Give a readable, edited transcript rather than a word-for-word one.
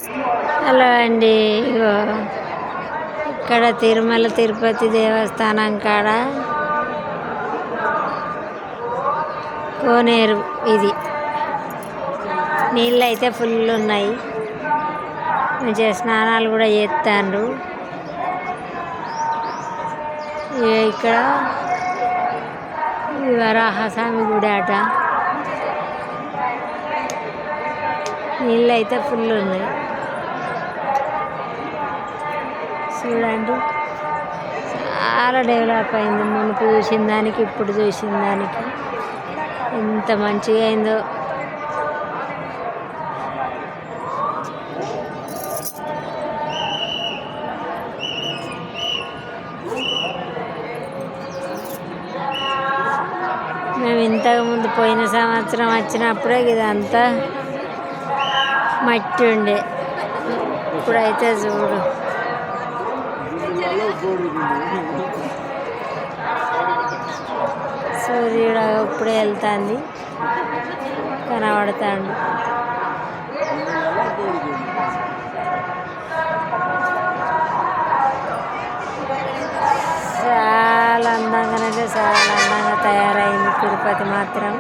Hello అండి. ఇగో ఇక్కడ తిరుమల తిరుపతి దేవస్థానం కాడ కోనేరు ఇది. నీళ్ళు అయితే ఫుల్ ఉన్నాయి, మంచిగా స్నానాలు కూడా చేస్తాండ్రు. ఇక్కడ వరాహస్వామి గుడి అట. నీళ్ళు అయితే ఫుల్ ఉన్నాయి చూడండి. చాలా డెవలప్ అయింది మునుపు చూసిన దానికి ఇప్పుడు చూసిన దానికి. ఎంత మంచిగా అయిందో. మేము ఇంతకుముందు పోయిన సంవత్సరం వచ్చినప్పుడే ఇదంతా మట్టి ఉండే, ఇప్పుడైతే చూడు సూర్యుడు ఇప్పుడే వెళ్తాంది, కనబడతాడు. చాలా అందంగానంటే చాలా అందంగా తయారైంది తిరుపతి మాత్రం.